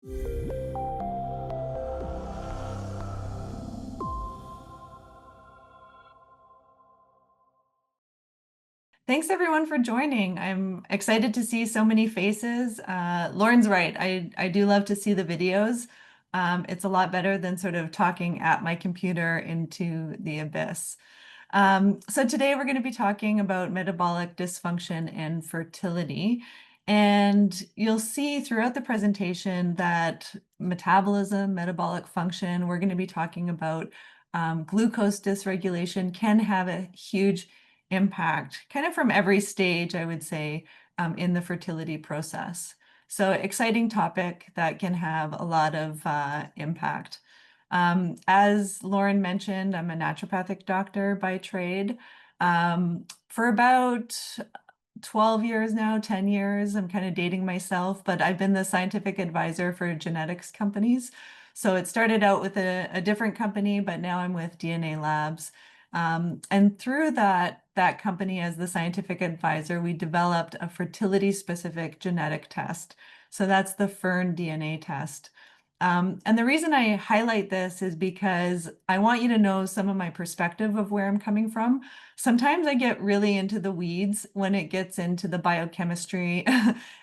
Thanks everyone for joining. I'm excited to see so many faces. Lauren's right. I do love to see the videos. It's a lot better than sort of talking at my computer into the abyss. So today we're going to be talking about metabolic dysfunction and fertility. And you'll see throughout the presentation that metabolism, metabolic function, we're going to be talking about glucose dysregulation can have a huge impact, kind of from every stage, I would say, in the fertility process. So exciting topic that can have a lot of impact. As Lauren mentioned, I'm a naturopathic doctor by trade. For about 12 years now, 10 years, I'm kind of dating myself, but I've been the scientific advisor for genetics companies. So it started out with a different company, but now I'm with DNA Labs. And through that company as the scientific advisor, we developed a fertility-specific genetic test. So that's the Fern DNA test. And the reason I highlight this is because I want you to know some of my perspective of where I'm coming from. Sometimes I get really into the weeds when it gets into the biochemistry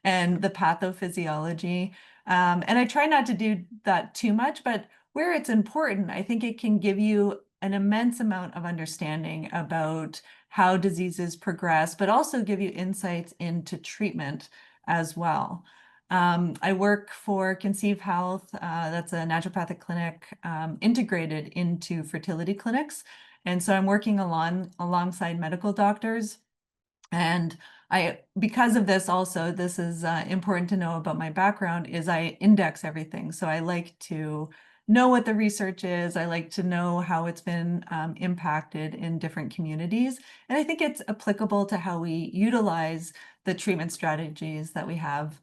and the pathophysiology. And I try not to do that too much, but where it's important, I think it can give you an immense amount of understanding about how diseases progress, but also give you insights into treatment as well. I work for Conceive Health. That's a naturopathic clinic integrated into fertility clinics. And so I'm working alongside medical doctors. And because of this also, this is important to know about my background, is I index everything. So I like to know what the research is. I like to know how it's been impacted in different communities. And I think it's applicable to how we utilize the treatment strategies that we have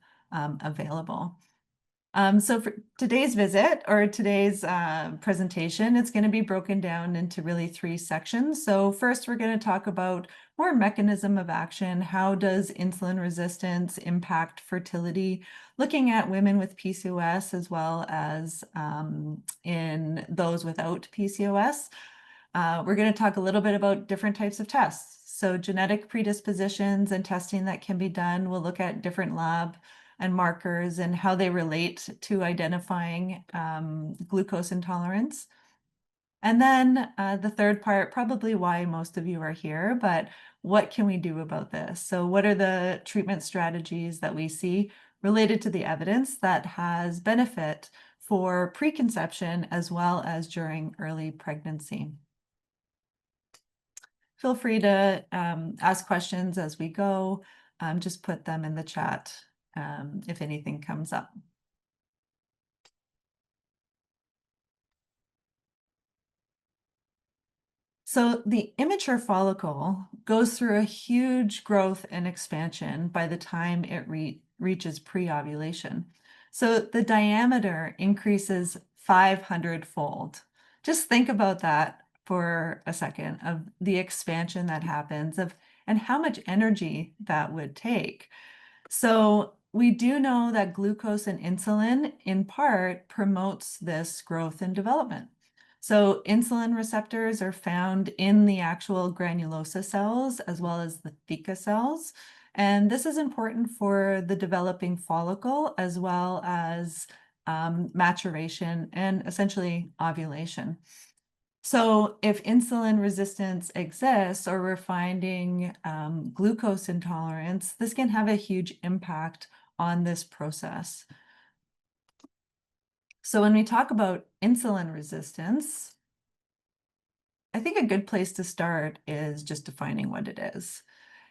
available. So for today's visit or today's presentation, it's going to be broken down into really three sections. So first, we're going to talk about more mechanism of action. How does insulin resistance impact fertility? Looking at women with PCOS as well as in those without PCOS. We're going to talk a little bit about different types of tests. So genetic predispositions and testing that can be done. We'll look at different lab and markers and how they relate to identifying glucose intolerance. And then the third part, probably why most of you are here, but what can we do about this? So what are the treatment strategies that we see related to the evidence that has benefit for preconception as well as during early pregnancy? Feel free to ask questions as we go. Just put them in the chat if anything comes up. So the immature follicle goes through a huge growth and expansion by the time it reaches pre-ovulation. So the diameter increases 500-fold. Just think about that for a second of the expansion that happens and how much energy that would take. So we do know that glucose and insulin in part promotes this growth and development. So insulin receptors are found in the actual granulosa cells as well as the theca cells. And this is important for the developing follicle as well as maturation and essentially ovulation. So if insulin resistance exists or we're finding glucose intolerance, this can have a huge impact on this process. So when we talk about insulin resistance, I think a good place to start is just defining what it is.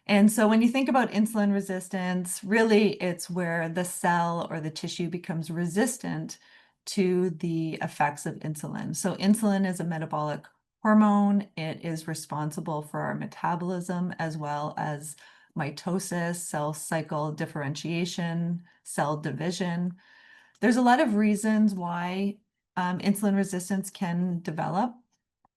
And so when you think about insulin resistance, really it's where the cell or the tissue becomes resistant to the effects of insulin. So insulin is a metabolic hormone. It is responsible for our metabolism as well as mitosis, cell cycle differentiation, cell division. There's a lot of reasons why insulin resistance can develop.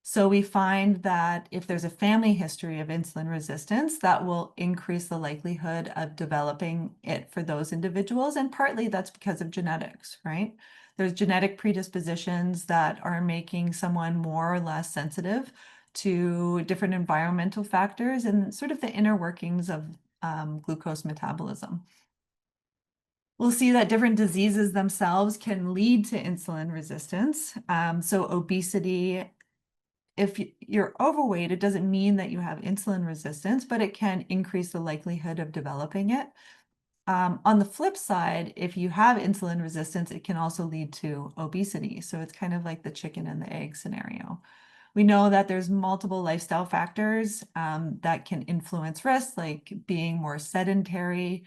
So we find that if there's a family history of insulin resistance, that will increase the likelihood of developing it for those individuals. And partly that's because of genetics, right? There's genetic predispositions that are making someone more or less sensitive to different environmental factors and sort of the inner workings of glucose metabolism. We'll see that different diseases themselves can lead to insulin resistance. So obesity, if you're overweight, it doesn't mean that you have insulin resistance, but it can increase the likelihood of developing it. On the flip side, if you have insulin resistance, it can also lead to obesity. So it's kind of like the chicken and the egg scenario. We know that there's multiple lifestyle factors that can influence risk, like being more sedentary,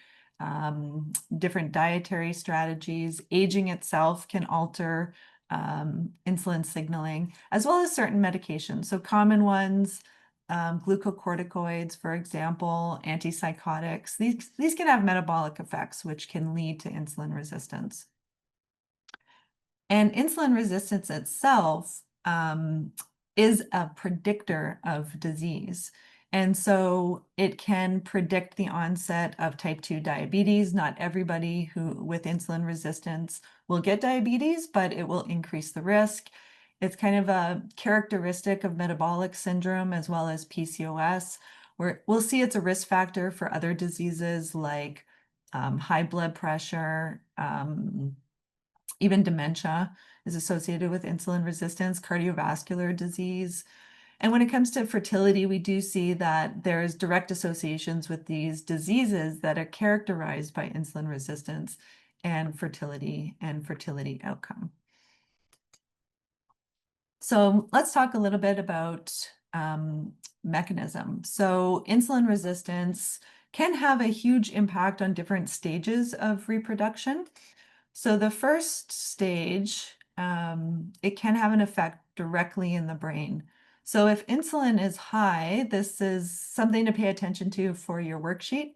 different dietary strategies. Aging itself can alter insulin signaling, as well as certain medications. So common ones, glucocorticoids, for example, antipsychotics. These can have metabolic effects, which can lead to insulin resistance. And insulin resistance itself is a predictor of disease. And so it can predict the onset of type 2 diabetes. Not everybody who with insulin resistance will get diabetes, but it will increase the risk. It's kind of a characteristic of metabolic syndrome as well as PCOS, where we'll see it's a risk factor for other diseases like high blood pressure, even dementia is associated with insulin resistance, cardiovascular disease. And when it comes to fertility, we do see that there's direct associations with these diseases that are characterized by insulin resistance and fertility outcome. So let's talk a little bit about mechanism. So insulin resistance can have a huge impact on different stages of reproduction. So the first stage, it can have an effect directly in the brain. So if insulin is high, this is something to pay attention to for your worksheet.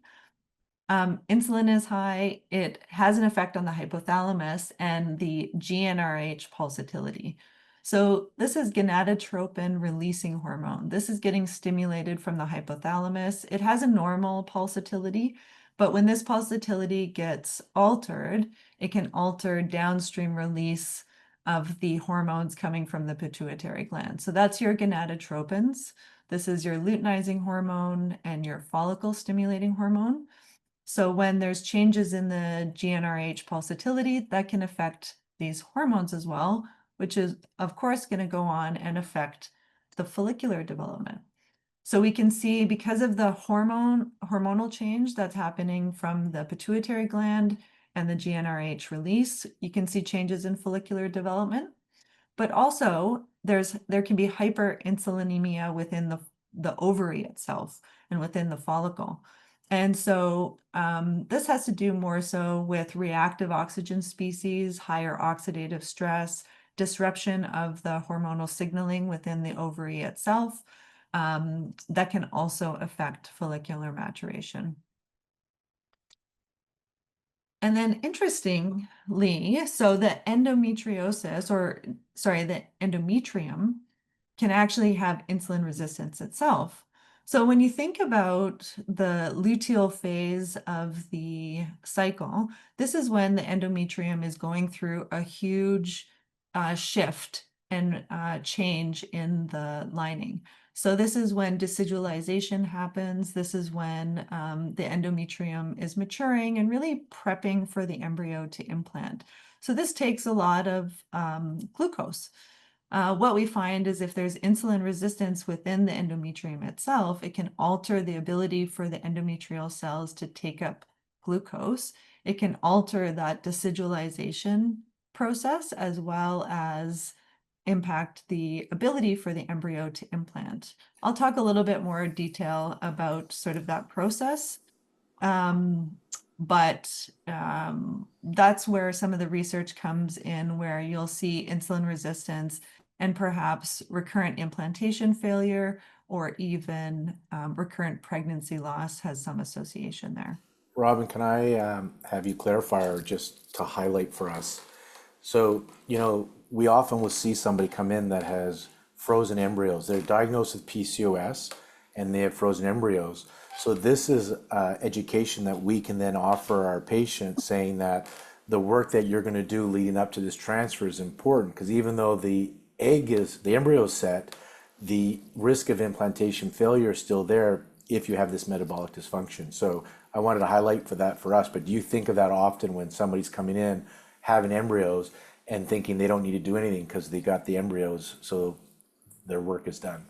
Insulin is high, it has an effect on the hypothalamus and the GnRH pulsatility. So this is gonadotropin releasing hormone. This is getting stimulated from the hypothalamus. It has a normal pulsatility, but when this pulsatility gets altered, it can alter downstream release of the hormones coming from the pituitary gland. So that's your gonadotropins. This is your luteinizing hormone and your follicle stimulating hormone. So when there's changes in the GnRH pulsatility, that can affect these hormones as well, which is, of course, going to go on and affect the follicular development. So we can see because of the hormonal change that's happening from the pituitary gland and the GnRH release, you can see changes in follicular development. But also there can be hyperinsulinemia within the ovary itself and within the follicle. And so this has to do more so with reactive oxygen species, higher oxidative stress, disruption of the hormonal signaling within the ovary itself, that can also affect follicular maturation. And then interestingly, so the endometriosis, or sorry, the endometrium can actually have insulin resistance itself. So when you think about the luteal phase of the cycle, this is when the endometrium is going through a huge shift and change in the lining. So this is when decidualization happens. This is when the endometrium is maturing and really prepping for the embryo to implant. So this takes a lot of glucose. What we find is if there's insulin resistance within the endometrium itself, it can alter the ability for the endometrial cells to take up glucose. It can alter that decidualization process as well as impact the ability for the embryo to implant. I'll talk a little bit more detail about sort of that process. That's where some of the research comes in, where you'll see insulin resistance and perhaps recurrent implantation failure or even recurrent pregnancy loss has some association there. Robin, can I have you clarify or just to highlight for us? So, we often will see somebody come in that has frozen embryos. They're diagnosed with PCOS and they have frozen embryos. So this is education that we can then offer our patients, saying that the work that you're going to do leading up to this transfer is important, because even though the embryo is set, the risk of implantation failure is still there if you have this metabolic dysfunction. So I wanted to highlight for that for us. But do you think of that often when somebody's coming in having embryos and thinking they don't need to do anything because they got the embryos, so their work is done?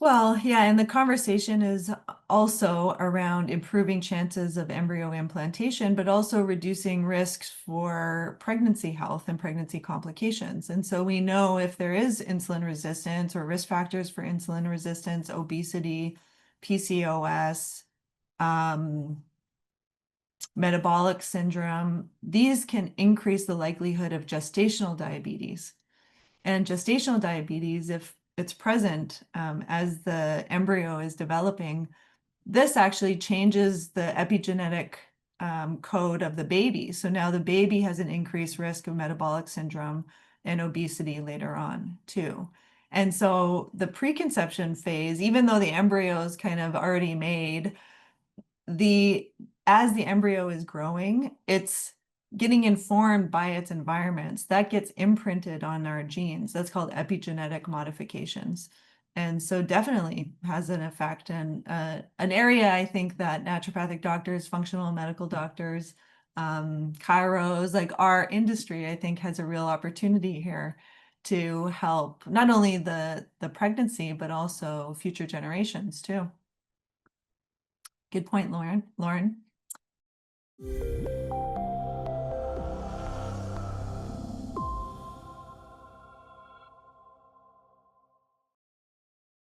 Well, yeah, and the conversation is also around improving chances of embryo implantation, but also reducing risks for pregnancy health and pregnancy complications. And so we know if there is insulin resistance or risk factors for insulin resistance, obesity, PCOS, um, metabolic syndrome, these can increase the likelihood of gestational diabetes. And gestational diabetes, if it's present as the embryo is developing, this actually changes the epigenetic code of the baby. So now the baby has an increased risk of metabolic syndrome and obesity later on, too. And so the preconception phase, even though the embryo is kind of already made, the as the embryo is growing, it's getting informed by its environments. That gets imprinted on our genes. That's called epigenetic modifications. And so definitely has an effect. And an area I think that naturopathic doctors, functional medical doctors, chiros, like our industry, I think has a real opportunity here to help not only the pregnancy, but also future generations too. Good point, Lauren.